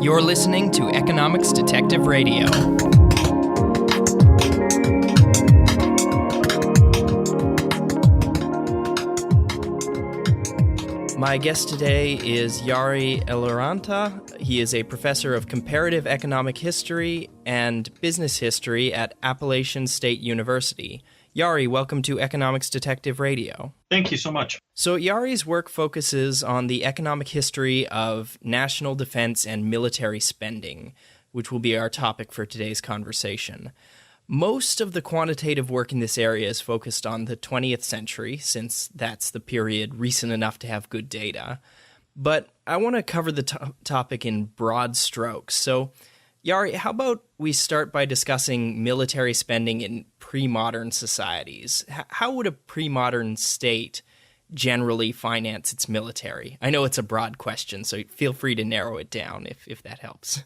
You're listening to Economics Detective Radio. My guest today is Jari Eloranta. He is a professor of comparative economic history and business history at Appalachian State University. Jari, welcome to Economics Detective Radio. Thank you so much. So Yari's work focuses on the economic history of national defense and military spending, which will be our topic for today's conversation. Most of the quantitative work in this area is focused on the 20th century, since that's the period recent enough to have good data. But I want to cover the topic in broad strokes. So, Jari, how about we start by discussing military spending in pre-modern societies? How would a pre-modern state generally finance its military? I know it's a broad question, so feel free to narrow it down if that helps.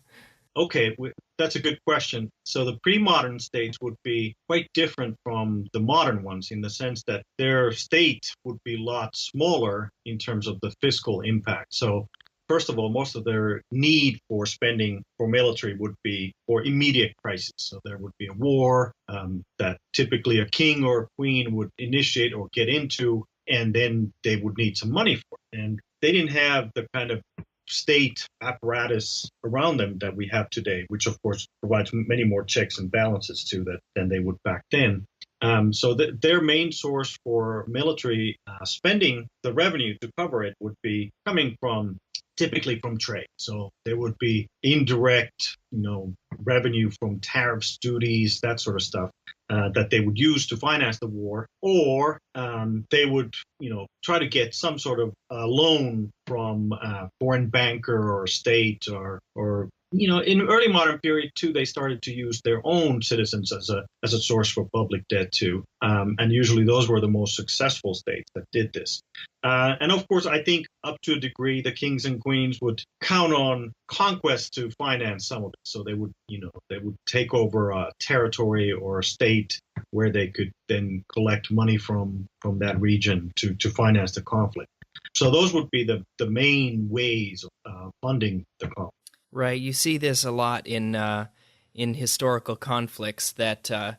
Okay, that's a good question. So the pre-modern states would be quite different from the modern ones in the sense that their state would be a lot smaller in terms of the fiscal impact. So first of all, most of their need for spending for military would be for immediate crisis. So there would be a war that typically a king or a queen would initiate or get into, and then they would need some money for it. And they didn't have the kind of state apparatus around them that we have today, which of course provides many more checks and balances to that than they would back then. So their main source for military spending, the revenue to cover it, would be coming from typically from trade. So there would be indirect, revenue from tariffs, duties, that sort of stuff that they would use to finance the war, or they would, try to get some sort of loan from a foreign banker or state or in early modern period too, they started to use their own citizens as a source for public debt too. And usually those were the most successful states that did this. And of course, I think up to a degree, the kings and queens would count on conquest to finance some of it. So they would take over a territory or a state where they could then collect money from that region to finance the conflict. So those would be the main ways of funding the conflict. Right. You see this a lot in historical conflicts that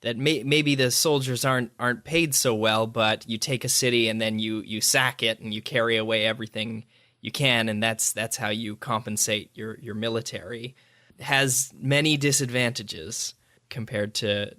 maybe the soldiers aren't paid so well, but you take a city and then you sack it and you carry away everything you can, and that's how you compensate your military. It has many disadvantages compared to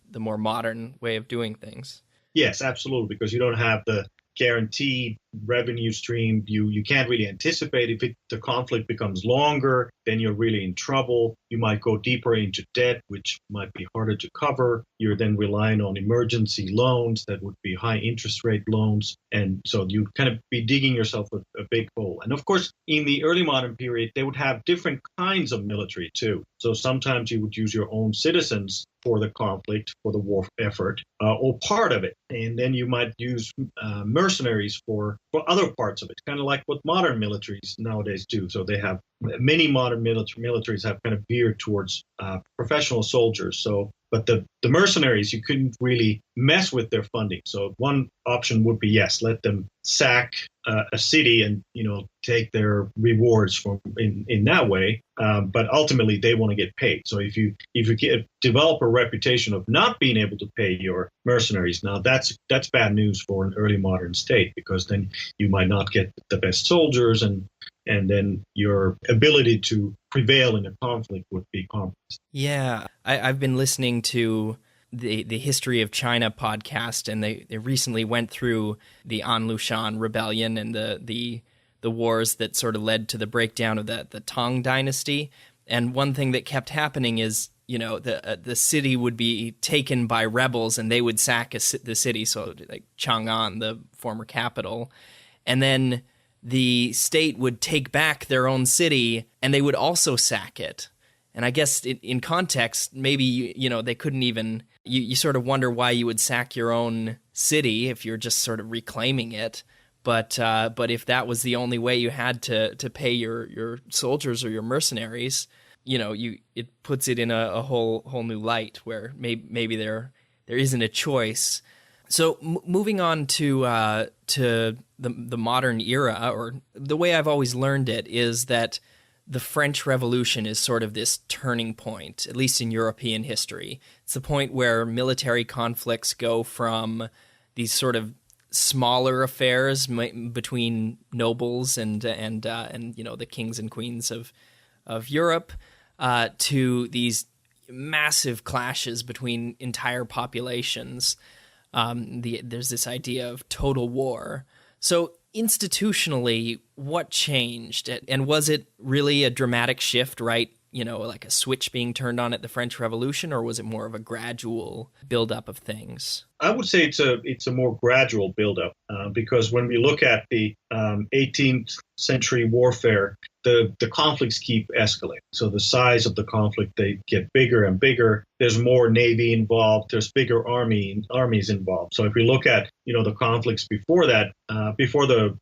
the more modern way of doing things. Yes, absolutely, because you don't have the guaranteed revenue stream. You can't really anticipate if the conflict becomes longer, then you're really in trouble. You might go deeper into debt, which might be harder to cover. You're then relying on emergency loans that would be high interest rate loans. And so you'd kind of be digging yourself a big hole. And of course, in the early modern period, they would have different kinds of military too. So sometimes you would use your own citizens for the conflict, for the war effort, or part of it. And then you might use mercenaries for other parts of it, kind of like what modern militaries nowadays do. So they have many modern militaries have kind of veered towards professional soldiers. But the mercenaries, you couldn't really mess with their funding. So one option would be, yes, let them sack a city and, take their rewards in that way. But ultimately, they want to get paid. So if you develop a reputation of not being able to pay your mercenaries, now that's bad news for an early modern state, because then you might not get the best soldiers, and then your ability to prevail in a conflict would be compromised. Yeah, I've been listening to the History of China podcast, and they recently went through the Anlushan rebellion and the wars that sort of led to the breakdown of the Tang dynasty. And one thing that kept happening is, the city would be taken by rebels, and they would sack the city, so like Chang'an, the former capital, and then the state would take back their own city, and they would also sack it. And I guess in context, maybe, they couldn't even, you sort of wonder why you would sack your own city if you're just sort of reclaiming it. But if that was the only way you had to pay your soldiers or your mercenaries, it puts it in a whole new light where maybe there isn't a choice. So moving on to the modern era, or the way I've always learned it, is that the French Revolution is sort of this turning point, at least in European history. It's the point where military conflicts go from these sort of smaller affairs between nobles and the kings and queens of Europe to these massive clashes between entire populations. There's this idea of total war. So institutionally, what changed? And was it really a dramatic shift, right? Like a switch being turned on at the French Revolution, or was it more of a gradual buildup of things? I would say it's a more gradual buildup because when we look at the 18th century warfare, the conflicts keep escalating. So the size of the conflict, they get bigger and bigger. There's more navy involved. There's bigger armies involved. So if we look at the conflicts before that, before the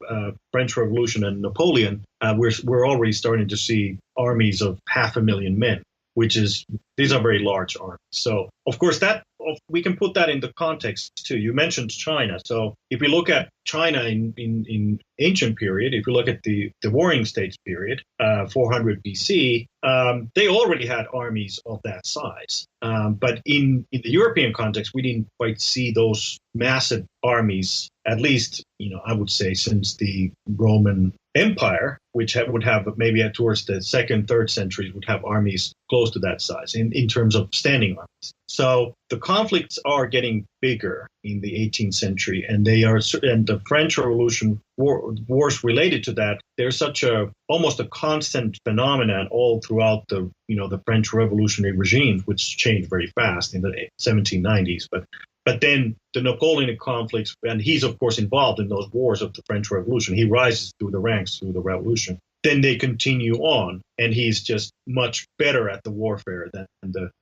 French Revolution and Napoleon, we're already starting to see armies of 500,000 men, these are very large armies. So of course that we can put that into context too. You mentioned China. So if we look at China in ancient period, if you look at the Warring States period, 400 BC, they already had armies of that size. But in the European context, we didn't quite see those massive armies, at least, I would say since the Roman Empire, which would have maybe towards the 2nd, 3rd centuries would have armies close to that size in terms of standing armies. So the conflicts are getting bigger in the 18th century, and the French Revolution wars related to that. There's such almost a constant phenomenon all throughout the French revolutionary regimes, which changed very fast in the 1790s. But then the Napoleonic conflicts, and he's of course involved in those wars of the French Revolution. He rises through the ranks through the revolution. Then they continue on, and he's just much better at the warfare than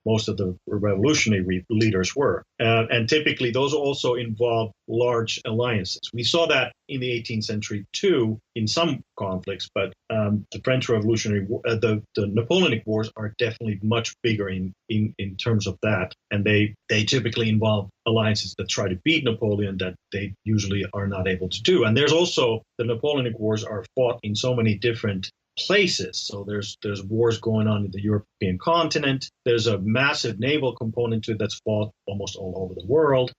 most of the revolutionary leaders were. And typically, those also involve large alliances. We saw that in the 18th century too, in some conflicts, but the French Revolutionary, the Napoleonic Wars are definitely much bigger in terms of that, and they typically involve alliances that try to beat Napoleon that they usually are not able to do. And there's also the Napoleonic Wars are fought in so many different places. So there's wars going on in the European continent. There's a massive naval component to it that's fought almost all over the world.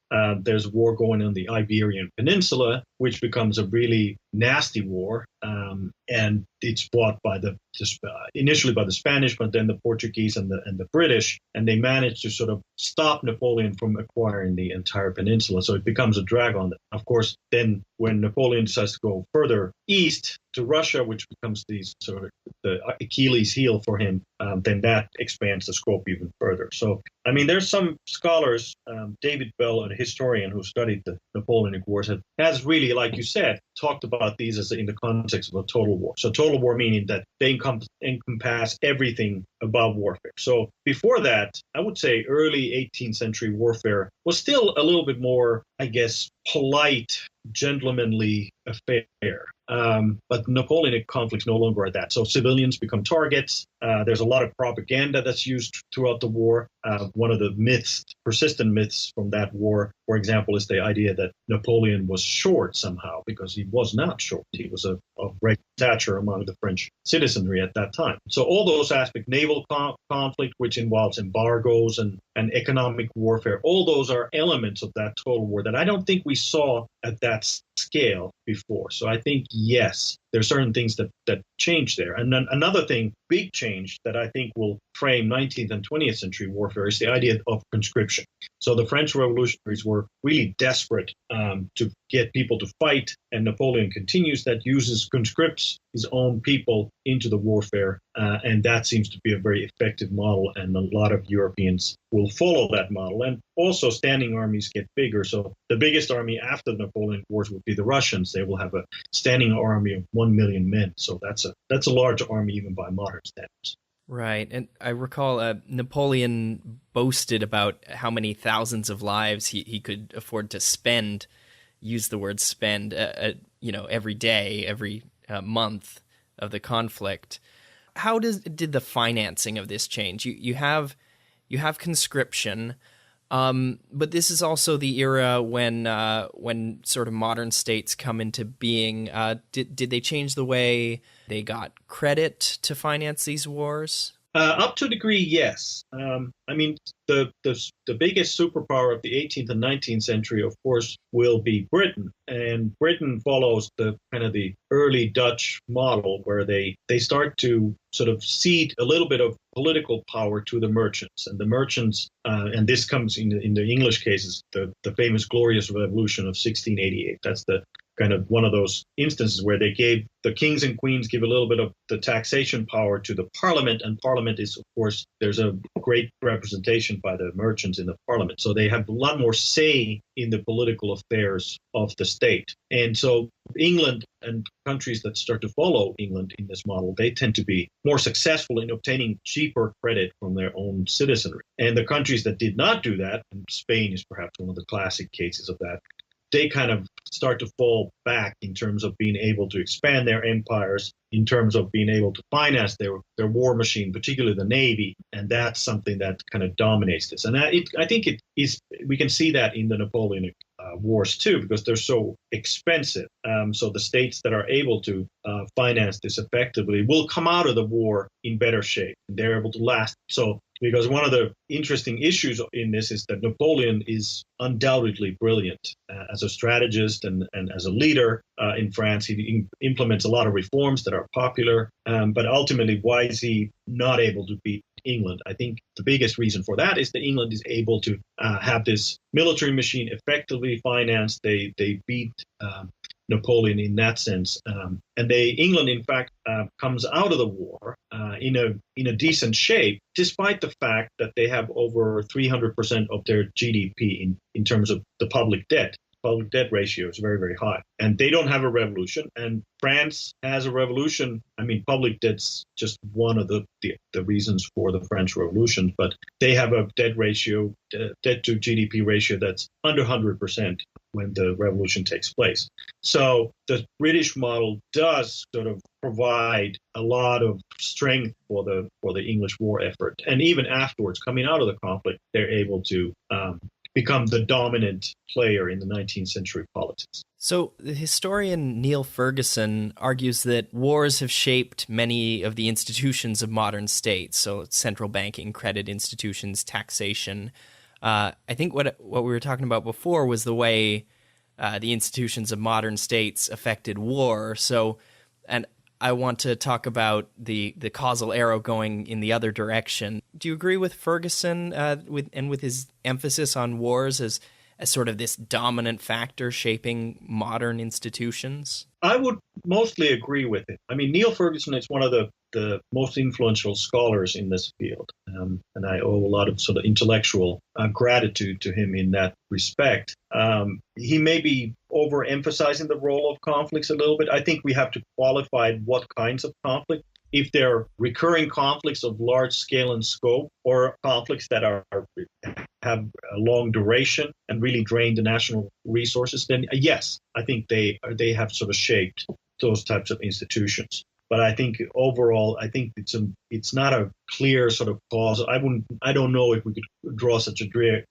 There's war going on the Iberian Peninsula, which becomes a really nasty war. And it's fought by initially by the Spanish, but then the Portuguese and the British, and they managed to sort of stop Napoleon from acquiring the entire peninsula. So it becomes a drag on them. Of course, then when Napoleon decides to go further east to Russia, which becomes the Achilles heel for him, then that expands the scope even further. So, I mean, there's some scholars, David Bell, a historian who studied the Napoleonic Wars, has really, like you said, talked about these as in the context of a total war. So total war meaning that they encompass everything about warfare. So before that, I would say early 18th century warfare was still a little bit more, I guess, polite, gentlemanly affair. But Napoleonic conflicts no longer are that. So civilians become targets. There's a lot of propaganda that's used throughout the war. One of the persistent myths from that war, for example, is the idea that Napoleon was short somehow, because he was not short. He was a great stature among the French citizenry at that time. So all those aspects, naval conflict, which involves embargoes and economic warfare, all those are elements of that total war that I don't think we saw at that scale before. So I think, yes, there are certain things that change there. And then another thing, big change that I think will frame 19th and 20th century warfare is the idea of conscription. So the French revolutionaries were really desperate to get people to fight, and Napoleon continues that, conscripts his own people into the warfare, and that seems to be a very effective model, and a lot of Europeans will follow that model. And also standing armies get bigger. So the biggest army after the Napoleonic Wars would be the Russians. They will have a standing army of 1 million men. So that's a large army even by modern standards. Right. And I recall Napoleon boasted about how many thousands of lives he could afford to spend, use the word spend, every day, every month of the conflict. How did the financing of this change? You have conscription, But this is also the era when sort of modern states come into being. Did they change the way they got credit to finance these wars? Up to a degree, yes. I mean, the biggest superpower of the 18th and 19th century, of course, will be Britain, and Britain follows the kind of the early Dutch model, where they start to sort of cede a little bit of political power to the merchants, and the merchants, and this comes in the English cases, the famous Glorious Revolution of 1688. That's the kind of one of those instances where they gave the kings and queens give a little bit of the taxation power to the parliament, and parliament is, of course, there's a great representation by the merchants in the parliament. So they have a lot more say in the political affairs of the state. And so England and countries that start to follow England in this model, they tend to be more successful in obtaining cheaper credit from their own citizenry. And the countries that did not do that, and Spain is perhaps one of the classic cases of that, they kind of start to fall back in terms of being able to expand their empires, in terms of being able to finance their war machine, particularly the Navy. And that's something that kind of dominates this. And I think it is, we can see that in the Napoleonic wars too, because they're so expensive. So the states that are able to finance this effectively will come out of the war in better shape. They're able to last. So because one of the interesting issues in this is that Napoleon is undoubtedly brilliant as a strategist and as a leader in France. He implements a lot of reforms that are popular, but ultimately, why is he not able to beat England? I think the biggest reason for that is that England is able to have this military machine effectively financed. They beat Napoleon in that sense, and England, in fact, comes out of the war in a decent shape, despite the fact that they have over 300% of their GDP in terms of the public debt. Public debt ratio is very, very high. And they don't have a revolution. And France has a revolution. I mean, public debt's just one of the reasons for the French Revolution. But they have a debt ratio, debt to GDP ratio that's under 100% when the revolution takes place. So the British model does sort of provide a lot of strength for the English war effort. And even afterwards, coming out of the conflict, they're able to become the dominant player in the 19th century politics. So the historian Neil Ferguson argues that wars have shaped many of the institutions of modern states, so central banking, credit institutions, taxation. I think what we were talking about before was the way the institutions of modern states affected war. So, and I want to talk about the causal arrow going in the other direction. Do you agree with Ferguson with his emphasis on wars as sort of this dominant factor shaping modern institutions? I would mostly agree with it. I mean, Neil Ferguson is one of the most influential scholars in this field, and I owe a lot of sort of intellectual gratitude to him in that respect. He may be overemphasizing the role of conflicts a little bit. I think we have to qualify what kinds of conflict. If they're recurring conflicts of large scale and scope, or conflicts that have a long duration and really drain the national resources, then yes, I think they have sort of shaped those types of institutions. But I think overall, I think it's not a clear sort of causal. I don't know if we could draw such a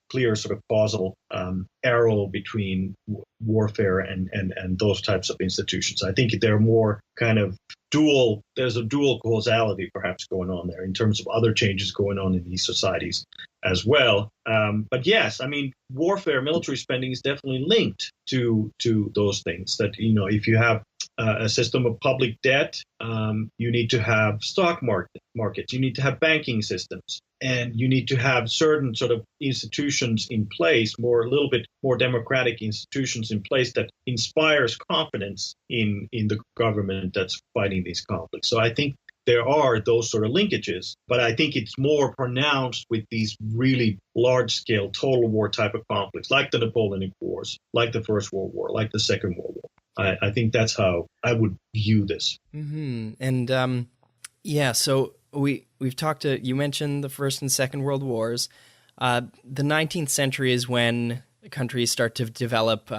clear sort of causal arrow between warfare and those types of institutions. I think they're more kind of dual. There's a dual causality perhaps going on there in terms of other changes going on in these societies as well. But yes, I mean, warfare, military spending is definitely linked to those things. That, you know, if you have a system of public debt, you need to have stock markets, you need to have banking systems, and you need to have certain sort of institutions in place, a little bit more democratic institutions in place that inspires confidence in the government that's fighting these conflicts. So I think there are those sort of linkages, but I think it's more pronounced with these really large-scale total war type of conflicts, like the Napoleonic Wars, like the First World War, like the Second World War. I think that's how I would view this. Mm-hmm. And yeah, so we've talked to, you mentioned the First and Second World Wars. The 19th century is when countries start to develop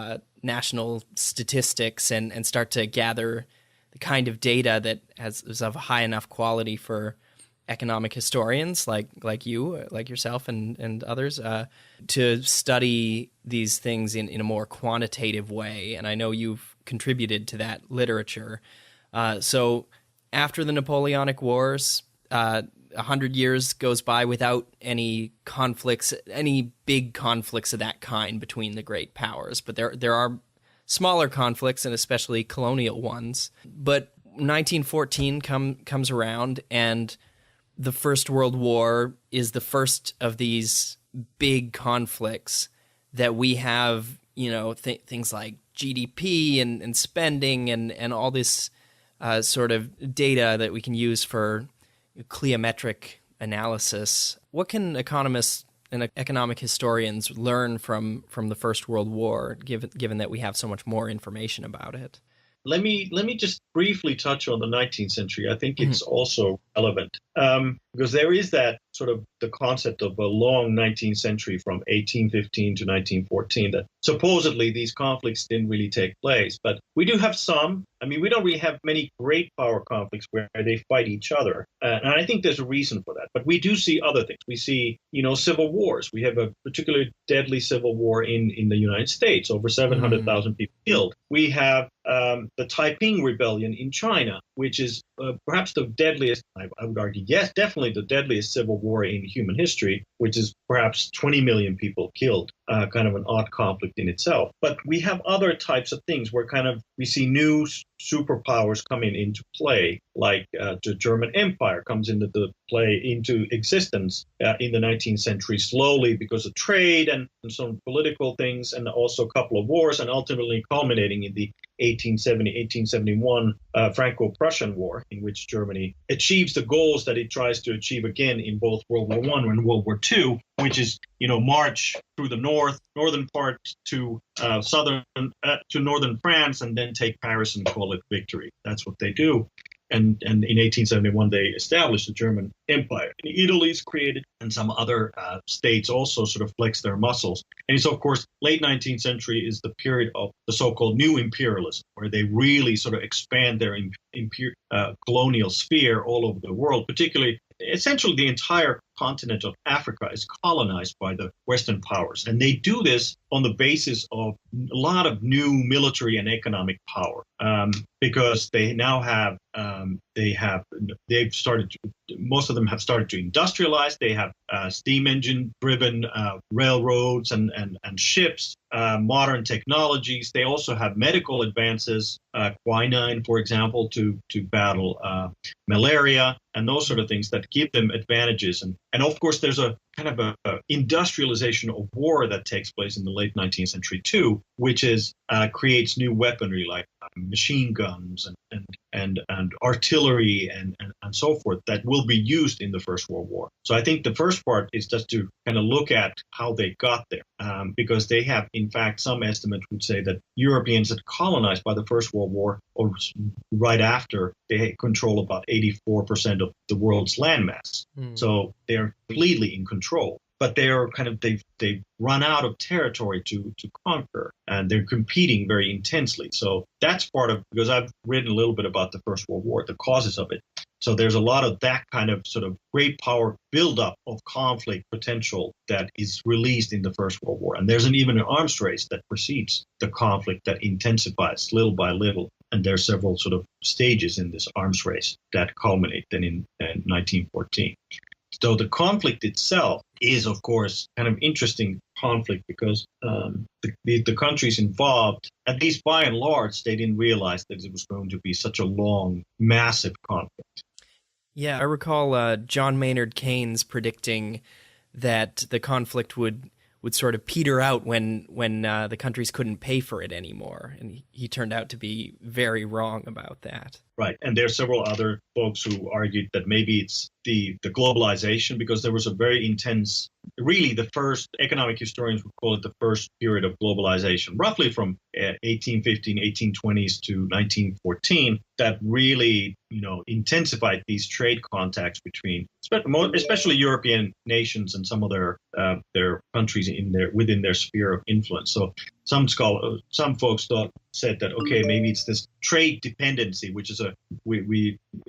national statistics and start to gather the kind of data that is of high enough quality for economic historians like you, like yourself, and others, to study these things in a more quantitative way. And I know you've contributed to that literature. So after the Napoleonic Wars, 100 years goes by without any conflicts, any big conflicts of that kind between the great powers. But there are smaller conflicts, and especially colonial ones. But 1914 comes around, and the First World War is the first of these big conflicts that we have, things like GDP and spending and all this sort of data that we can use for cliometric analysis. What can economists and economic historians learn from the First World War, given that we have so much more information about it? Let me just briefly touch on the 19th century. I think it's also relevant because there is that sort of the concept of a long 19th century from 1815 to 1914 that supposedly these conflicts didn't really take place. But we do have some. I mean, we don't really have many great power conflicts where they fight each other. And I think there's a reason for that. But we do see other things. We see, civil wars. We have a particularly deadly civil war in the United States, over 700,000 people killed. We have the Taiping Rebellion in China, which is perhaps the deadliest, I would argue, yes, definitely the deadliest civil war in human history, which is perhaps 20 million people killed, kind of an odd conflict in itself. But we have other types of things where we see new superpowers coming into play, like the German Empire comes into existence in the 19th century slowly because of trade and some political things, and also a couple of wars, and ultimately culminating in the 1870-1871 Franco-Prussian War, in which Germany achieves the goals that it tries to achieve again in both World War I and World War II, which is, march through the northern part to northern France, and then take Paris and call it victory. That's what they do. And in 1871, they established the German Empire. And Italy is created, and some other states also sort of flex their muscles. And so, of course, late 19th century is the period of the so-called new imperialism, where they really sort of expand their colonial sphere all over the world, particularly. Essentially, the entire continent of Africa is colonized by the Western powers. And they do this on the basis of a lot of new military and economic power, because they now have, most of them have started to industrialize. They have steam engine driven railroads and ships, modern technologies. They also have medical advances, quinine, for example, to battle malaria and those sort of things that give them advantages. And of course, there's a kind of a industrialization of war that takes place in the late 19th century too, which creates new weaponry like machine guns and artillery and so forth that will be used in the First World War. So I think the first part is just to kind of look at how they got there, because they have, in fact, some estimates would say that Europeans had colonized by the First World War, or right after, they control about 84% of the world's landmass. So they're completely in control. But they've run out of territory to conquer, and they're competing very intensely. So that's part of, because I've written a little bit about the First World War, the causes of it. So there's a lot of that kind of sort of great power buildup of conflict potential that is released in the First World War. And there's even an arms race that precedes the conflict that intensifies little by little. And there are several sort of stages in this arms race that culminate then in 1914. So the conflict itself is, of course, kind of interesting conflict because the countries involved, at least by and large, they didn't realize that it was going to be such a long, massive conflict. Yeah, I recall John Maynard Keynes predicting that the conflict would sort of peter out when the countries couldn't pay for it anymore. And he turned out to be very wrong about that. Right. And there are several other folks who argued that maybe it's the globalization, because there was a very intense, really the first, economic historians would call it the first period of globalization, roughly from 1815, 1820s to 1914, that really, intensified these trade contacts between, especially European nations and some of their countries within their sphere of influence. So some folks said that, okay, maybe it's this trade dependency, which is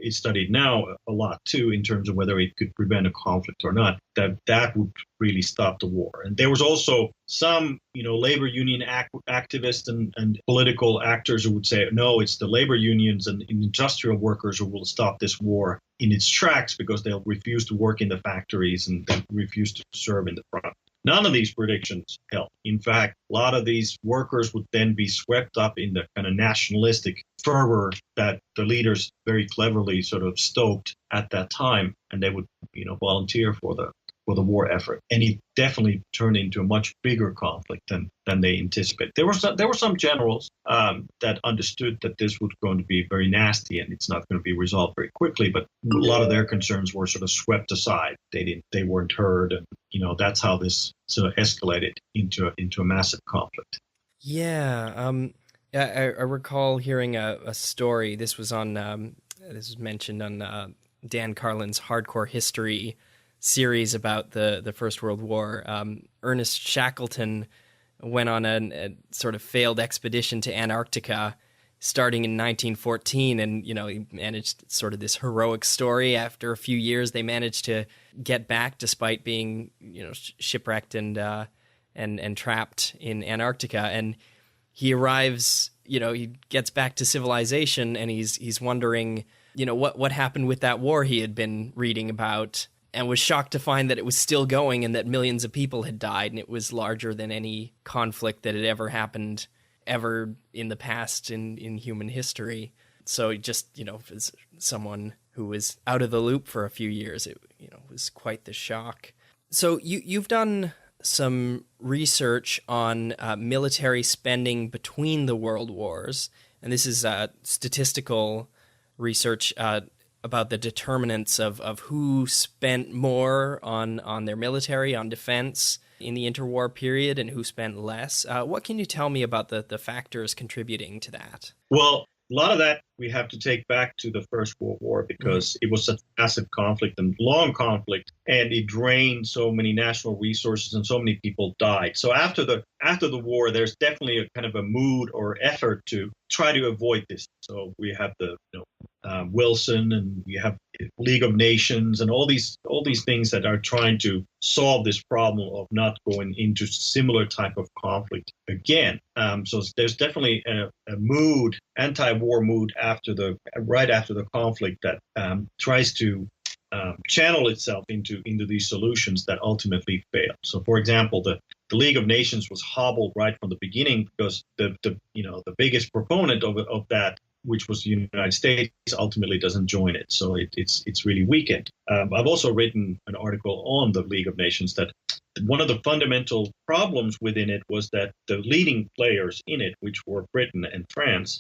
is studied now a lot too, in terms of whether it could prevent a conflict or not, that would really stop the war. And there was also some, labor union activists and political actors who would say, no, it's the labor unions and industrial workers who will stop this war in its tracks, because they'll refuse to work in the factories and they refuse to serve in the front. None of these predictions held. In fact, a lot of these workers would then be swept up in the kind of nationalistic fervor that the leaders very cleverly sort of stoked at that time, and they would, volunteer for the war effort. And it definitely turned into a much bigger conflict than they anticipated. There were some generals that understood that this was going to be very nasty and it's not going to be resolved very quickly, but a lot of their concerns were sort of swept aside. They weren't heard, and that's how this sort of escalated into a massive conflict. Yeah, I recall hearing a story. This was mentioned on Dan Carlin's Hardcore History series about the First World War. Ernest Shackleton went on a sort of failed expedition to Antarctica starting in 1914, and he managed sort of this heroic story. After a few years, they managed to get back despite being shipwrecked and trapped in Antarctica. And he arrives, he gets back to civilization, and he's wondering, what happened with that war he had been reading about, and was shocked to find that it was still going and that millions of people had died, and it was larger than any conflict that had ever happened ever in the past in human history. So just, as someone who was out of the loop for a few years, it was quite the shock. So you've done some research on military spending between the world wars, and this is statistical research about the determinants of who spent more on their military, on defense in the interwar period, and who spent less. What can you tell me about the factors contributing to that? Well, a lot of that we have to take back to the First World War, because it was such a massive conflict and long conflict, and it drained so many national resources and so many people died. So after the war, there's definitely a kind of a mood or effort to try to avoid this. So we have the Wilson, and you have League of Nations, and all these things that are trying to solve this problem of not going into similar type of conflict again. So there's definitely a mood, anti-war mood right after the conflict that tries to channel itself into these solutions that ultimately fail. So, for example, the League of Nations was hobbled right from the beginning because the biggest proponent of that, which was the United States, ultimately doesn't join it. So it's really weakened. I've also written an article on the League of Nations that one of the fundamental problems within it was that the leading players in it, which were Britain and France,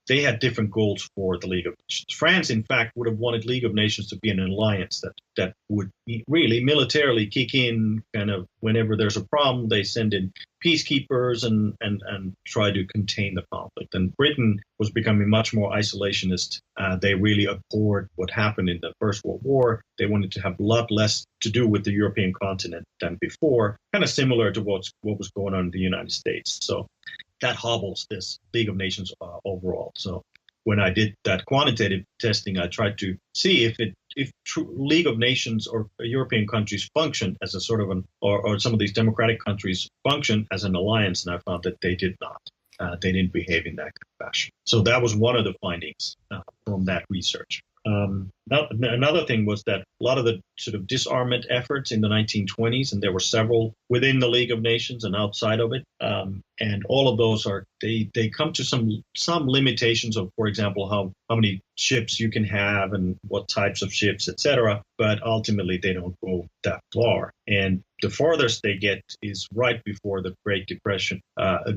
they had different goals for the League of Nations. France, in fact, would have wanted League of Nations to be an alliance that would really militarily kick in kind of whenever there's a problem. They send in peacekeepers and try to contain the conflict. And Britain was becoming much more isolationist. They really abhorred what happened in the First World War. They wanted to have a lot less to do with the European continent than before, kind of similar to what was going on in the United States. So that hobbles this League of Nations overall. So when I did that quantitative testing, I tried to see if League of Nations or European countries function as a sort of or some of these democratic countries function as an alliance, and I found that they did not. They didn't behave in that fashion. So that was one of the findings from that research. Another thing was that a lot of the sort of disarmament efforts in the 1920s, and there were several within the League of Nations and outside of it, and all of those they come to some limitations of, for example, how many ships you can have and what types of ships, etc. But ultimately, they don't go that far. And the farthest they get is right before the Great Depression.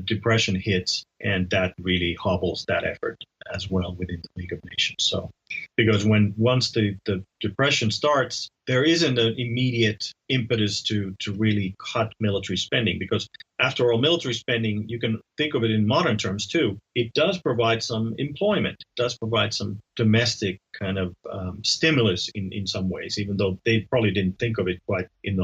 Depression hits, and that really hobbles that effort as well within the League of Nations. So, because once the Depression starts, there isn't an immediate impetus to really cut military spending, because after all, military spending, you can think of it in modern terms too. It does provide some employment, it does provide some domestic kind of stimulus in some ways, even though they probably didn't think of it quite in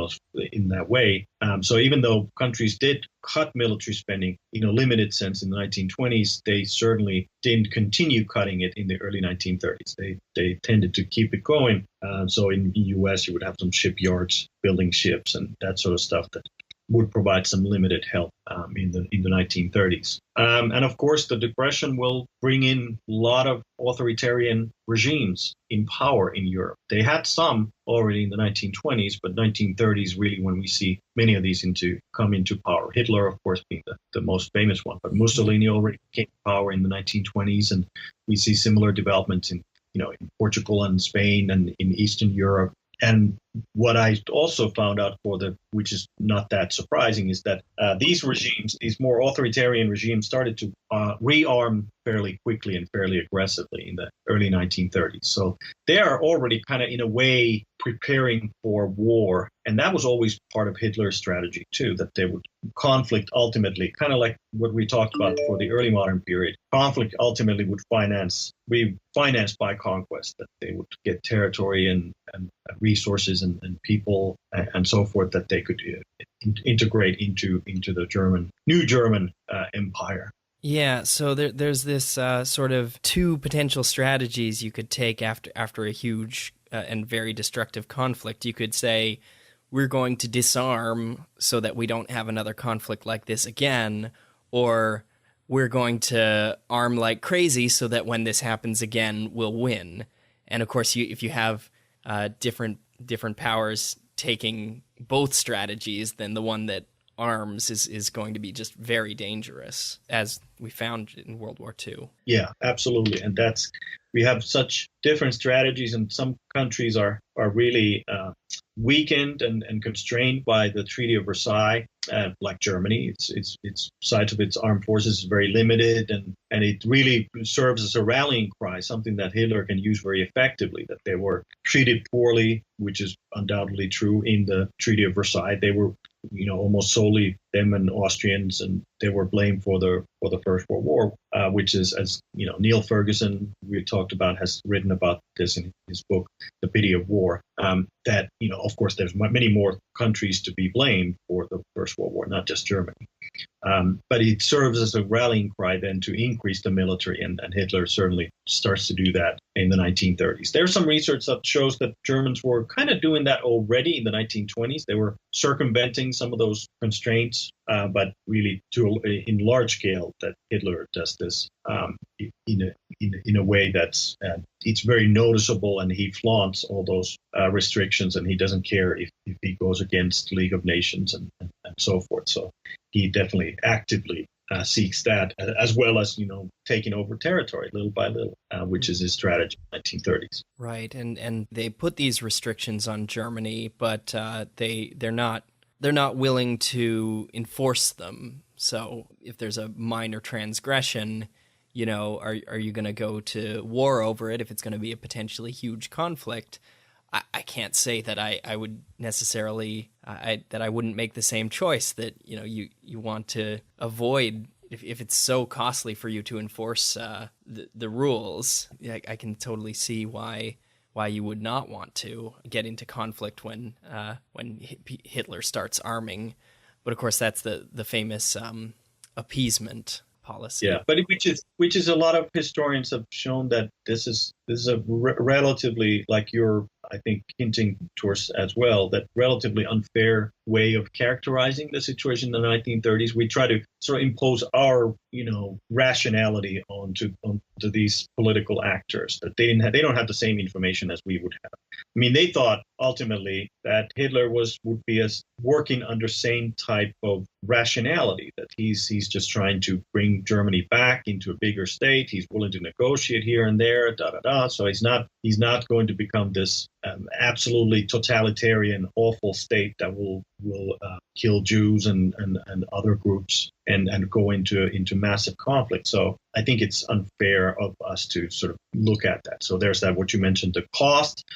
that way. So even though countries did cut military spending in a limited sense in the 1920s, they certainly didn't continue cutting it in the early 1930s. They tended to keep it going. So in the U.S., you would have some shipyards building ships and that sort of stuff that would provide some limited help in the 1930s. And of course, the Depression will bring in a lot of authoritarian regimes in power in Europe. They had some already in the 1920s, but 1930s really when we see many of these come into power. Hitler, of course, being the most famous one, but Mussolini already came to power in the 1920s, and we see similar developments in Portugal and Spain and in Eastern Europe. And what I also found out which is not that surprising, is that these regimes, these more authoritarian regimes, started to rearm fairly quickly and fairly aggressively in the early 1930s. So they are already kind of in a way preparing for war. And that was always part of Hitler's strategy too, that they would conflict ultimately, kind of like what we talked about for the early modern period. Conflict ultimately would be financed by conquest, that they would get territory and resources and people and so forth that they could integrate into the new German empire. Yeah, so there's this sort of two potential strategies you could take after a huge and very destructive conflict. You could say, we're going to disarm so that we don't have another conflict like this again, or we're going to arm like crazy so that when this happens again, we'll win. And of course, if you have different powers taking both strategies, then the one that arms is going to be just very dangerous, as we found in World War II. Yeah, absolutely. And we have such different strategies, and some countries are really weakened and constrained by the Treaty of Versailles, like Germany. Its size of its armed forces is very limited, and it really serves as a rallying cry, something that Hitler can use very effectively, that they were treated poorly, which is undoubtedly true in the Treaty of Versailles. They were almost solely them and Austrians, and they were blamed for the First World War, which is, as Neil Ferguson we talked about has written about this in his book, The Pity of War. That of course, there's many more countries to be blamed for the First World War, not just Germany. But it serves as a rallying cry then to increase the military, and Hitler certainly starts to do that in the 1930s. There's some research that shows that Germans were kind of doing that already in the 1920s. They were circumventing some of those constraints, but really in large scale that Hitler does this in a way that's it's very noticeable, and he flaunts all those restrictions, and he doesn't care if he goes against League of Nations and so forth. So he definitely actively seeks that, as well as taking over territory little by little, which is his strategy in the 1930s. Right, and they put these restrictions on Germany, but they're not willing to enforce them. So if there's a minor transgression, are you going to go to war over it if it's going to be a potentially huge conflict? I can't say that I would necessarily that I wouldn't make the same choice, that you want to avoid if it's so costly for you to enforce the rules. I can totally see why you would not want to get into conflict when Hitler starts arming. But of course, that's the famous appeasement policy. Yeah, but which is a lot of historians have shown that this is a relatively, like you're, I think, hinting towards as well, that relatively unfair way of characterizing the situation in the 1930s. We try to sort of impose our, rationality onto these political actors, that they don't have the same information as we would have. I mean, they thought ultimately that Hitler would be working under same type of rationality, that he's just trying to bring Germany back into a bigger state. He's willing to negotiate here and there, So he's not going to become this absolutely totalitarian, awful state that will kill Jews and other groups and go into massive conflict. So I think it's unfair of us to sort of look at that. So there's that, what you mentioned, the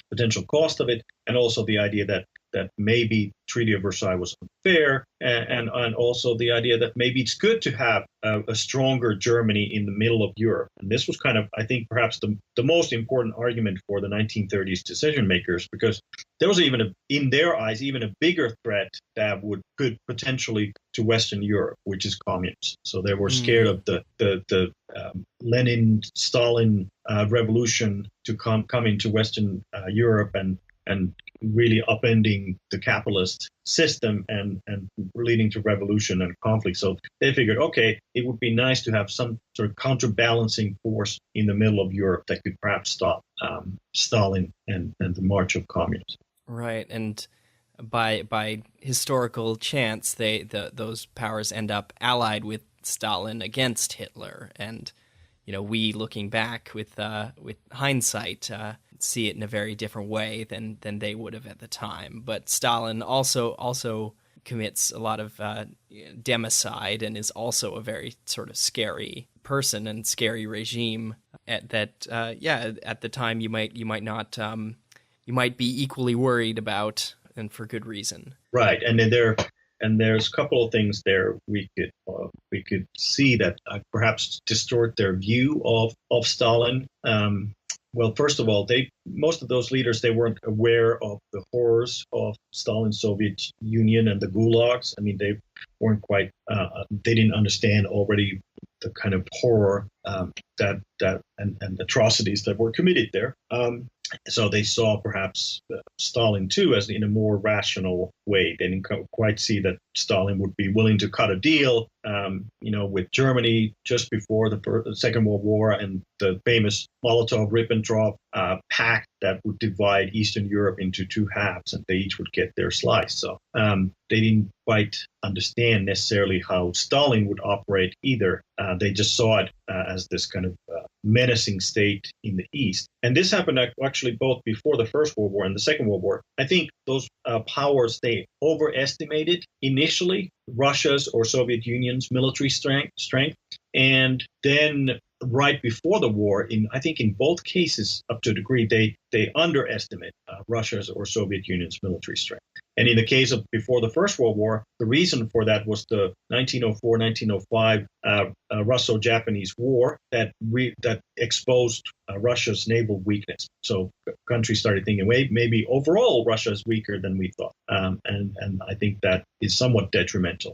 potential cost of it, and also the idea that that maybe Treaty of Versailles was unfair, and also the idea that maybe it's good to have a stronger Germany in the middle of Europe. And this was kind of, I think, perhaps the most important argument for the 1930s decision makers, because there was in their eyes, even a bigger threat that could potentially to Western Europe, which is communism. So they were scared of the Lenin-Stalin revolution to come into Western Europe and really upending the capitalist system and leading to revolution and conflict. So they figured, okay, it would be nice to have some sort of counterbalancing force in the middle of Europe that could perhaps stop Stalin and the march of communism. Right, and by historical chance, those powers end up allied with Stalin against Hitler, and we looking back with hindsight see it in a very different way than they would have at the time. But Stalin also commits a lot of democide and is also a very sort of scary person and scary regime. At the time you might not you might be equally worried about, and for good reason. Right, and then there's a couple of things there we could see that perhaps distort their view of Stalin. Well, first of all, most of those leaders, they weren't aware of the horrors of Stalin's Soviet Union and the gulags. I mean, they weren't quite, they didn't understand already the kind of horror that and atrocities that were committed there. So they saw perhaps Stalin too as in a more rational way. They didn't quite see that Stalin would be willing to cut a deal, with Germany just before the Second World War and the famous Molotov-Ribbentrop pact that would divide Eastern Europe into two halves, and they each would get their slice. So they didn't quite understand necessarily how Stalin would operate either. They just saw it as this kind of menacing state in the East. And this happened actually both before the First World War and the Second World War. I think those powers, they overestimated initially Russia's or Soviet Union's military strength. And then right before the war, I think in both cases, up to a degree, they underestimate Russia's or Soviet Union's military strength. And in the case of before the First World War, the reason for that was the 1904-1905 Russo-Japanese War that exposed Russia's naval weakness. So countries started thinking, wait, maybe overall Russia is weaker than we thought. And I think that is somewhat detrimental.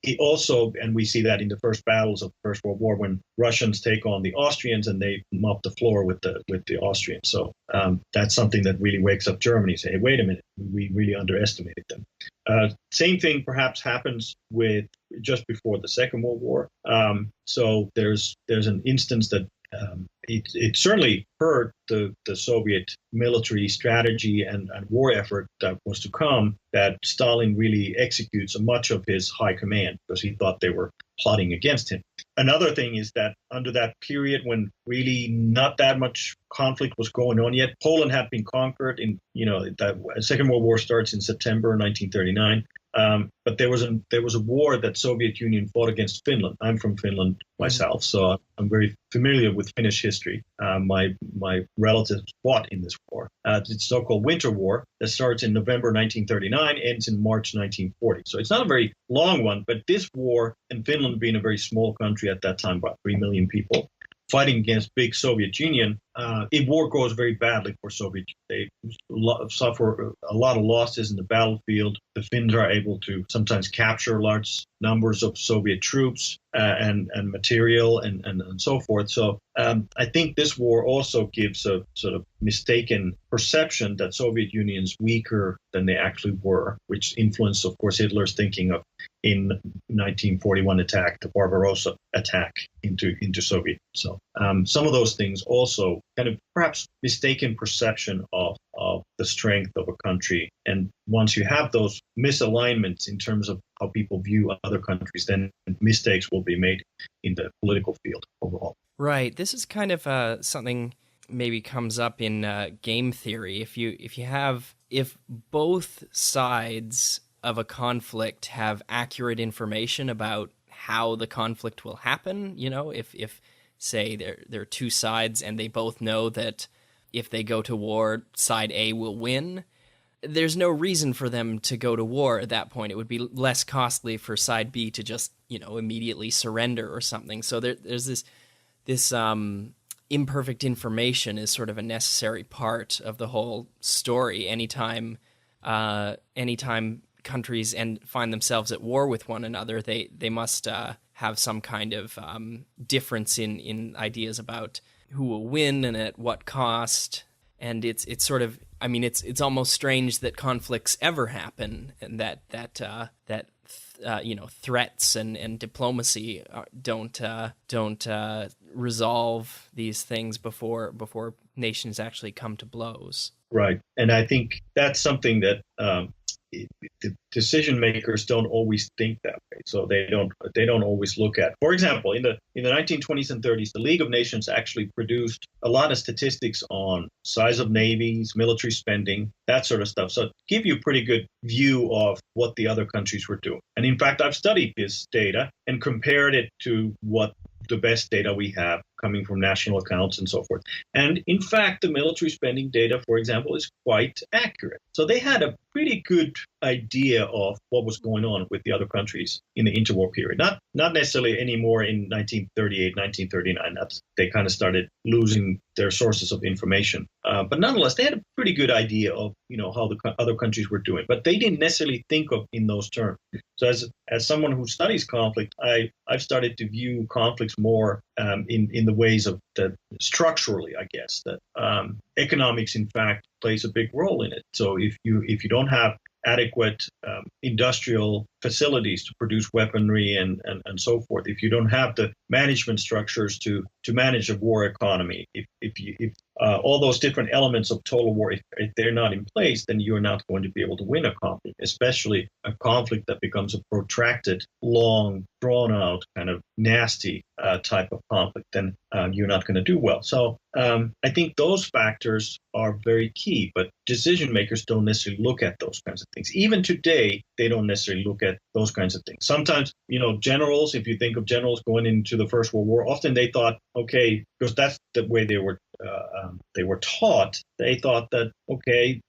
It also, and we see that in the first battles of the First World War, when Russians take on the Austrians and they mop the floor with the Austrians. So that's something that really wakes up Germany. Say, hey, wait a minute, we really underestimated them. Same thing perhaps happens with just before the Second World War. So there's an instance that it certainly hurt the Soviet military strategy and war effort that was to come, that Stalin really executes much of his high command because he thought they were plotting against him. Another thing is that under that period when really not that much conflict was going on yet, Poland had been conquered the Second World War starts in September 1939. But there was a war that Soviet Union fought against Finland. I'm from Finland myself, so I'm very familiar with Finnish history. My relatives fought in this war. It's so-called Winter War that starts in November 1939, ends in March 1940. So it's not a very long one, but this war, and Finland being a very small country at that time, about 3 million people, fighting against big Soviet Union, war goes very badly for Soviet Union. They suffer a lot of losses in the battlefield. The Finns are able to sometimes capture large numbers of Soviet troops and material and so forth. So I think this war also gives a sort of mistaken perception that Soviet Union's weaker than they actually were, which influenced, of course, Hitler's thinking of in 1941 attack, the Barbarossa attack into Soviet. So some of those things also kind of perhaps mistaken perception of the strength of a country. And once you have those misalignments in terms of how people view other countries, then mistakes will be made in the political field overall. Right. This is kind of something maybe comes up in game theory. If both sides of a conflict have accurate information about how the conflict will happen, if say there are two sides and they both know that if they go to war, side A will win, there's no reason for them to go to war at that point. It would be less costly for side B to just, immediately surrender or something. So there's this imperfect information is sort of a necessary part of the whole story. Anytime countries find themselves at war with one another, they must have some kind of difference in ideas about who will win and at what cost. And it's sort of, it's almost strange that conflicts ever happen, and that threats and diplomacy don't resolve these things before nations actually come to blows. Right, and I think that's something that the decision makers don't always think that way. So they don't always look at. For example, in the 1920s and 30s, the League of Nations actually produced a lot of statistics on size of navies, military spending, that sort of stuff. So give you a pretty good view of what the other countries were doing. And in fact, I've studied this data and compared it to what the best data we have coming from national accounts and so forth. And in fact, the military spending data, for example, is quite accurate. So they had a pretty good idea of what was going on with the other countries in the interwar period. Not necessarily anymore in 1938, 1939. They kind of started losing their sources of information. But nonetheless, they had a pretty good idea of how the other countries were doing. But they didn't necessarily think of in those terms. So as someone who studies conflict, I've started to view conflicts more in the ways of that structurally, I guess, that economics, in fact, plays a big role in it. So if you don't have adequate industrial facilities to produce weaponry and so forth, if you don't have the management structures to manage a war economy, if all those different elements of total war, if they're not in place, then you're not going to be able to win a conflict, especially a conflict that becomes a protracted, long, drawn-out, kind of nasty type of conflict, then you're not going to do well. So I think those factors are very key, but decision makers don't necessarily look at those kinds of things. Even today, they don't necessarily look at those kinds of things. Sometimes, generals, if you think of generals going into the First World War, often they thought, okay, because that's the way they were taught. They thought that, okay,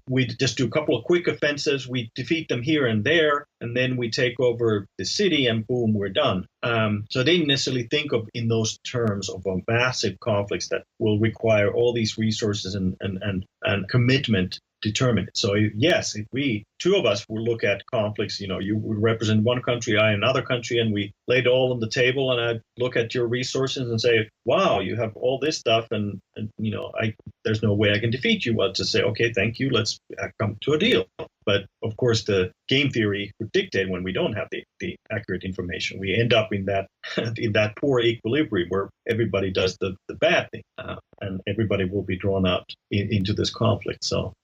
we just do a couple of quick offensives, we defeat them here and there, and then we take over the city, and boom, we're done. So they didn't necessarily think of in those terms of a massive conflicts that will require all these resources and commitment determined. So yes, if two of us will look at conflicts, you would represent one country, I another country, and we lay it all on the table, and I look at your resources and say, wow, you have all this stuff, and there's no way I can defeat you. Well, to say, okay, thank you, let's come to a deal. But of course, the game theory would dictate when we don't have the accurate information. We end up in that poor equilibrium where everybody does the bad thing, and everybody will be drawn out into this conflict. So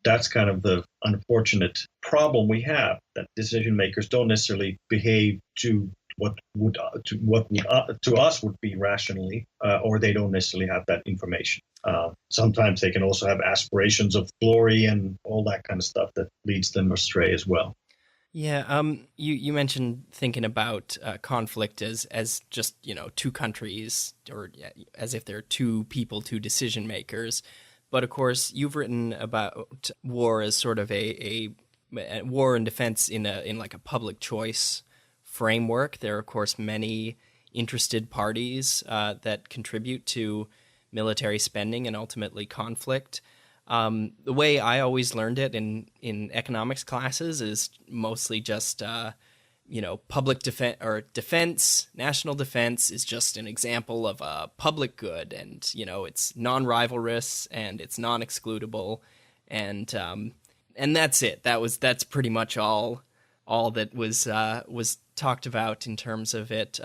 that's kind of the unfortunate problem we have, that decision makers don't necessarily behave to what to us would be rationally, or they don't necessarily have that information. Sometimes they can also have aspirations of glory and all that kind of stuff that leads them astray as well. Yeah, you mentioned thinking about conflict as just two countries, or as if there are two people, two decision makers. But of course, you've written about war as sort of a war and defense in like a public choice framework. There are, of course, many interested parties that contribute to military spending and ultimately conflict. The way I always learned it in economics classes is mostly just public defense, national defense is just an example of a public good, and it's non-rivalrous and it's non-excludable, and that's it. That's pretty much all that was talked about in terms of it.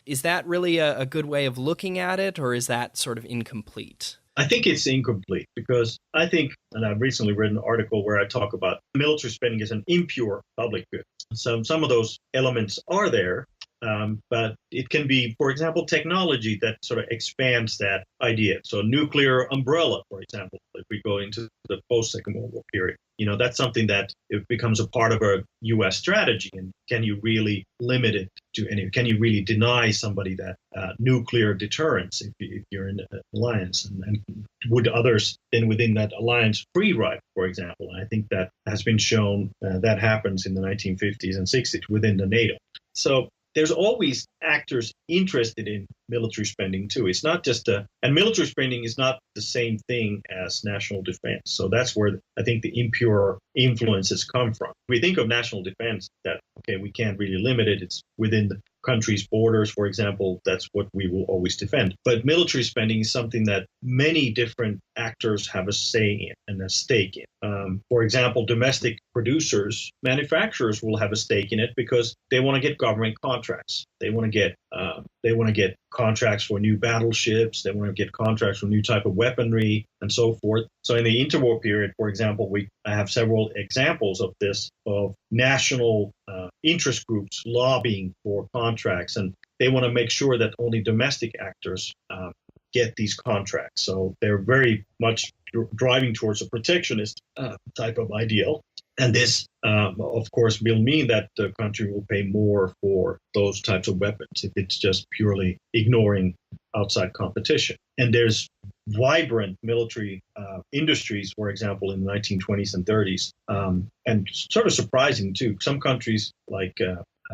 Is that really a good way of looking at it, or is that sort of incomplete? I think it's incomplete, because I think, and I've recently written an article where I talk about military spending as an impure public good. So some of those elements are there, but it can be, for example, technology that sort of expands that idea. So nuclear umbrella, for example, we go into the post-Second World War period. That's something that it becomes a part of a U.S. strategy. And can you really limit it to any? Can you really deny somebody that nuclear deterrence if you're in an alliance? And would others then within that alliance free ride, for example? And I think that has been shown that happens in the 1950s and 60s within the NATO. So there's always actors interested in military spending too. It's not just and military spending is not the same thing as national defense. So that's where I think the impure influences come from. We think of national defense that, okay, we can't really limit it. It's within the country's borders, for example. That's what we will always defend. But military spending is something that many different actors have a say in and a stake in. For example, domestic producers, manufacturers will have a stake in it because they want to get government contracts. They want to get contracts for new battleships. They want to get contracts for new type of weaponry and so forth. So in the interwar period, for example, I have several examples of this, of national interest groups lobbying for contracts, and they want to make sure that only domestic actors get these contracts. So they're very much driving towards a protectionist type of ideal. And this, of course, will mean that the country will pay more for those types of weapons if it's just purely ignoring outside competition. And there's vibrant military industries, for example, in the 1920s and 30s. And sort of surprising, too. Some countries like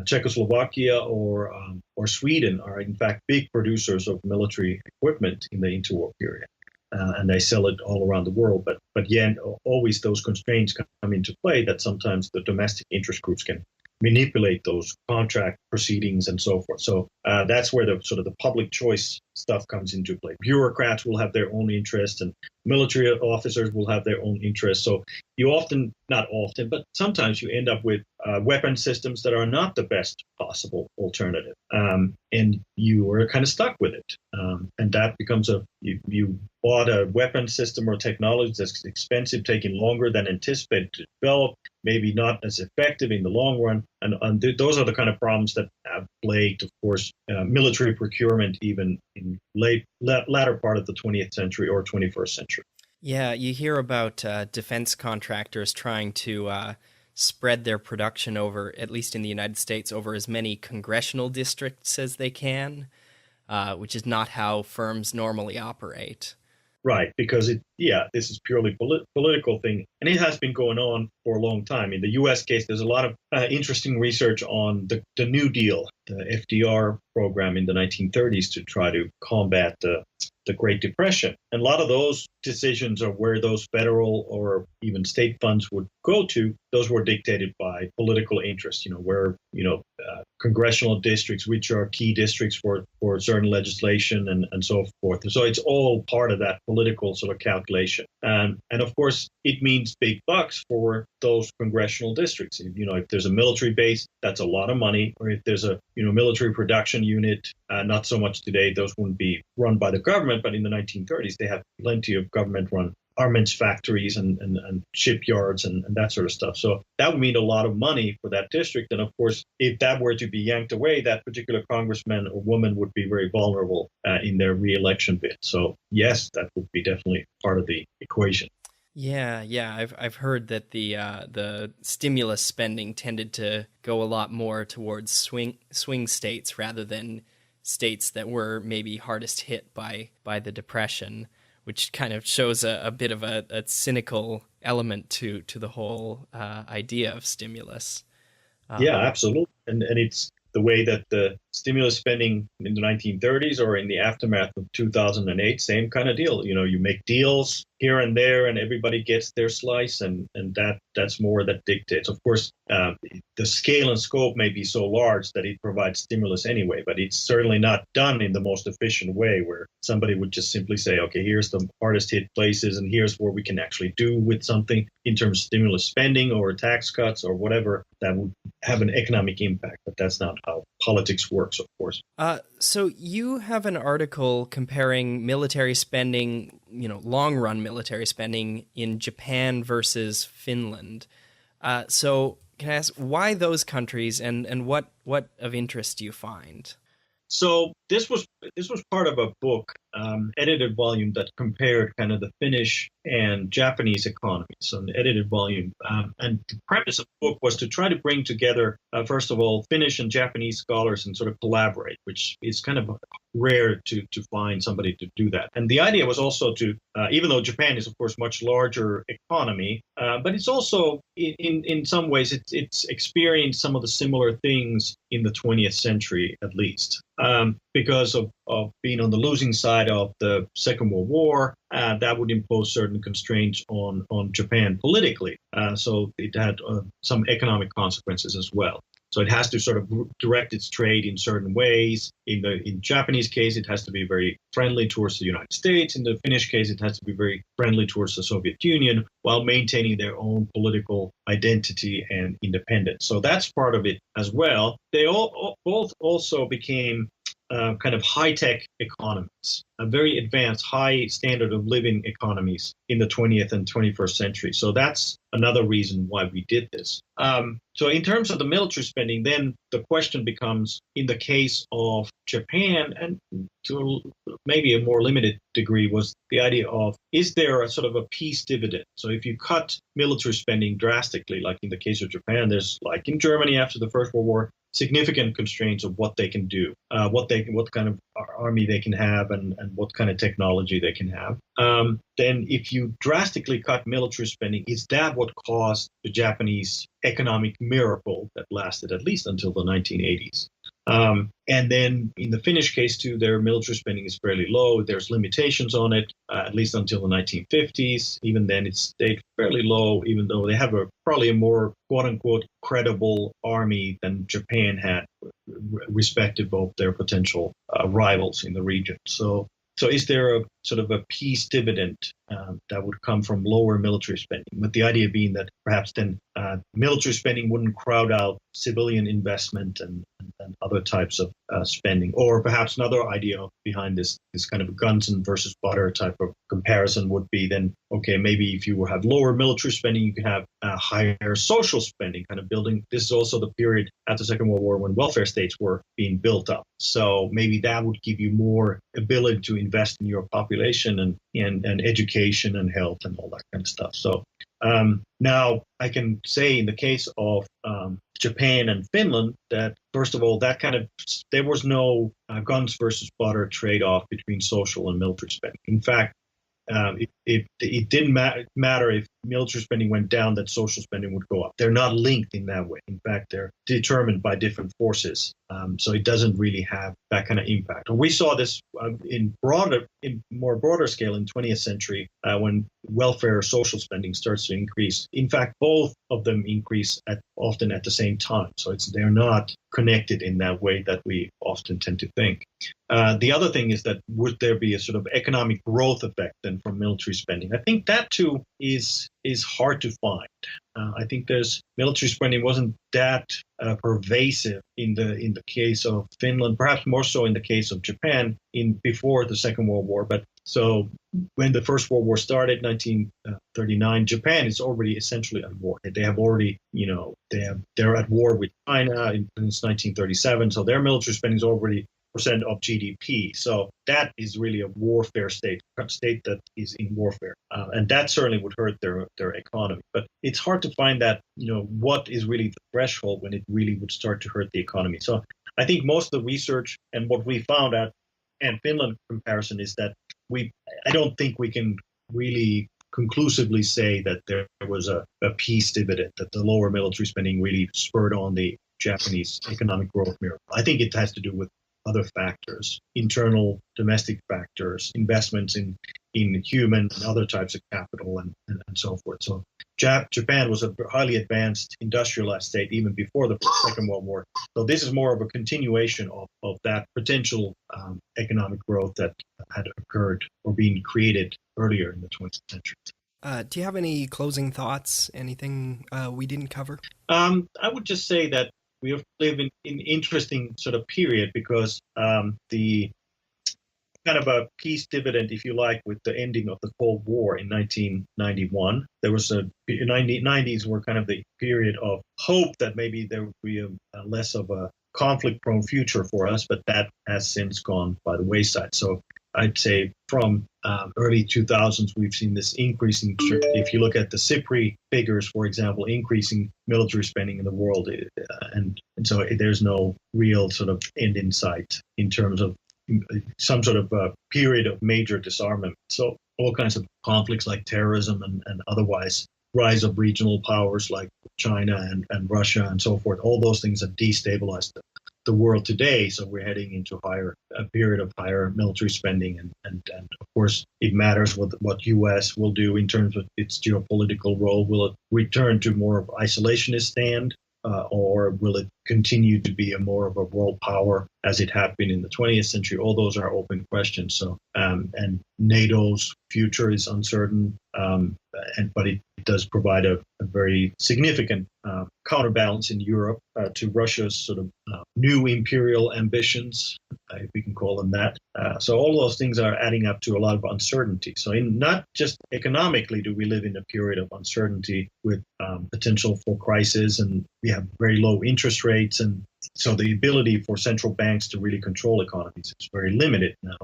Czechoslovakia or Sweden are, in fact, big producers of military equipment in the interwar period. And they sell it all around the world. But yet, always those constraints come into play that sometimes the domestic interest groups can manipulate those contract proceedings and so forth. So that's where the sort of the public choice stuff comes into play. Bureaucrats will have their own interest, and military officers will have their own interest. So you not often, but sometimes you end up with weapon systems that are not the best possible alternative. And you are kind of stuck with it. And that becomes you bought a weapon system or technology that's expensive, taking longer than anticipated to develop, maybe not as effective in the long run. And those are the kind of problems that have plagued, of course, military procurement even in latter part of the 20th century or 21st century. Yeah, you hear about defense contractors trying to spread their production over, at least in the United States, over as many congressional districts as they can, which is not how firms normally operate. Right, because this is purely political thing, and it has been going on for a long time. In the U.S. case, there's a lot of interesting research on the New Deal, the FDR program in the 1930s to try to combat the Great Depression. And a lot of those decisions of where those federal or even state funds would go to, those were dictated by political interest, where, congressional districts, which are key districts for certain legislation and so forth. So it's all part of that political sort of calculation. And of course, it means big bucks for those congressional districts. If there's a military base, that's a lot of money. Or if there's a, military production unit, not so much today, those wouldn't be run by the government, but in the 1930s, they had plenty of government-run armaments factories and shipyards and that sort of stuff. So that would mean a lot of money for that district. And of course, if that were to be yanked away, that particular congressman or woman would be very vulnerable in their re-election bid. So yes, that would be definitely part of the equation. Yeah. I've heard that the stimulus spending tended to go a lot more towards swing states rather than states that were maybe hardest hit by the Depression, which kind of shows a bit of a cynical element to the whole idea of stimulus. Yeah, absolutely. And it's the way that the stimulus spending in the 1930s or in the aftermath of 2008, same kind of deal. You make deals here and there and everybody gets their slice, and that's more that dictates. Of course, the scale and scope may be so large that it provides stimulus anyway, but it's certainly not done in the most efficient way where somebody would just simply say, okay, here's the hardest hit places and here's where we can actually do with something in terms of stimulus spending or tax cuts or whatever that would have an economic impact. But that's not how politics works, of course. So you have an article comparing military spending, long-run military spending in Japan versus Finland. So can I ask why those countries and what of interest do you find? So this was part of a book, edited volume that compared kind of the Finnish and Japanese economies. So an edited volume, and the premise of the book was to try to bring together, first of all, Finnish and Japanese scholars and sort of collaborate, which is kind of rare to find somebody to do that. And the idea was also to, even though Japan is of course much larger economy, but it's also in some ways it's experienced some of the similar things in the 20th century at least. Because of being on the losing side of the Second World War, that would impose certain constraints on Japan politically. So it had some economic consequences as well. So it has to sort of direct its trade in certain ways. In Japanese case, it has to be very friendly towards the United States. In the Finnish case, it has to be very friendly towards the Soviet Union while maintaining their own political identity and independence. So that's part of it as well. They both also became kind of high-tech economies, a very advanced, high standard of living economies in the 20th and 21st century. So that's another reason why we did this. So in terms of the military spending, then the question becomes, in the case of Japan, and to maybe a more limited degree, was the idea of, is there a sort of a peace dividend? So if you cut military spending drastically, like in the case of Japan, there's, like in Germany after the First World War, significant constraints of what they can do, what kind of army they can have, and what kind of technology they can have. Then if you drastically cut military spending, is that what caused the Japanese economic miracle that lasted at least until the 1980s? And then in the Finnish case too, their military spending is fairly low. There's limitations on it, at least until the 1950s. Even then it stayed fairly low, even though they have probably a more quote unquote credible army than Japan had, respective of their potential rivals in the region. So is there a sort of a peace dividend that would come from lower military spending, with the idea being that perhaps then military spending wouldn't crowd out civilian investment and other types of spending? Or perhaps another idea behind this kind of guns and versus butter type of comparison would be then, okay, maybe if you have lower military spending, you can have higher social spending, kind of building. This is also the period after the Second World War when welfare states were being built up. So maybe that would give you more ability to invest in your population and education and health and all that kind of stuff. So now I can say in the case of Japan and Finland that, first of all, there was no guns versus butter trade-off between social and military spending. In fact, it didn't matter if military spending went down, that social spending would go up. They're not linked in that way. In fact, they're determined by different forces. So it doesn't really have that kind of impact. And we saw this in more broader scale in 20th century when welfare social spending starts to increase. In fact, both of them increase often at the same time. So they're not connected in that way that we often tend to think. The other thing is that would there be a sort of economic growth effect then from military spending? I think that too is hard to find. I think military spending wasn't that pervasive in the case of Finland, perhaps more so in the case of Japan before the Second World War. But so when the First World War started, 1939, Japan is already essentially at war. They have already, they're at war with China since 1937. So their military spending is already % of GDP. So that is really a warfare state that is in warfare. And that certainly would hurt their economy. But it's hard to find that, what is really the threshold when it really would start to hurt the economy. So I think most of the research and what we found out and Finland comparison is that I don't think we can really conclusively say that there was a peace dividend, that the lower military spending really spurred on the Japanese economic growth miracle. I think it has to do with other factors, internal domestic factors, investments in human and other types of capital and so forth. So Japan was a highly advanced industrialized state even before the Second World War. So this is more of a continuation of that potential economic growth that had occurred or been created earlier in the 20th century. Do you have any closing thoughts? Anything we didn't cover? I would just say that we live in an interesting sort of period because the kind of a peace dividend, if you like, with the ending of the Cold War in 1991. There was the 90s were kind of the period of hope that maybe there would be less of a conflict-prone future for us, but that has since gone by the wayside. So I'd say from early 2000s, we've seen this increasing, if you look at the CIPRI figures, for example, increasing military spending in the world. And so there's no real sort of end in sight in terms of some sort of period of major disarmament. So all kinds of conflicts like terrorism and otherwise, rise of regional powers like China and Russia and so forth, all those things have destabilized the world today. So we're heading into a period of higher military spending. And of course, it matters what U.S. will do in terms of its geopolitical role. Will it return to more of isolationist stand? Or will it continue to be more of a world power as it had been in the 20th century? All those are open questions. So, and NATO's future is uncertain, but it does provide a very significant counterbalance in Europe to Russia's sort of new imperial ambitions, if we can call them that. So all those things are adding up to a lot of uncertainty. So not just economically do we live in a period of uncertainty with potential for crisis, and we have very low interest rates, and so the ability for central banks to really control economies is very limited now.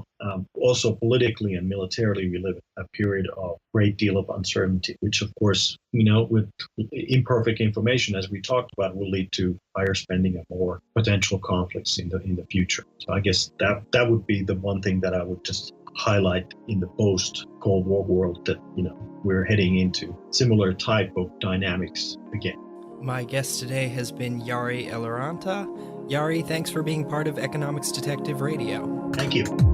Also politically and militarily, we live in a period of great deal of uncertainty, which of course, with imperfect information, as we talked about, will lead to higher spending and more potential conflicts in the future. So I guess that would be the one thing that I would just highlight in the post-Cold War world, that we're heading into similar type of dynamics again. My guest today has been Jari Eloranta. Jari, thanks for being part of Economics Detective Radio. Thank you.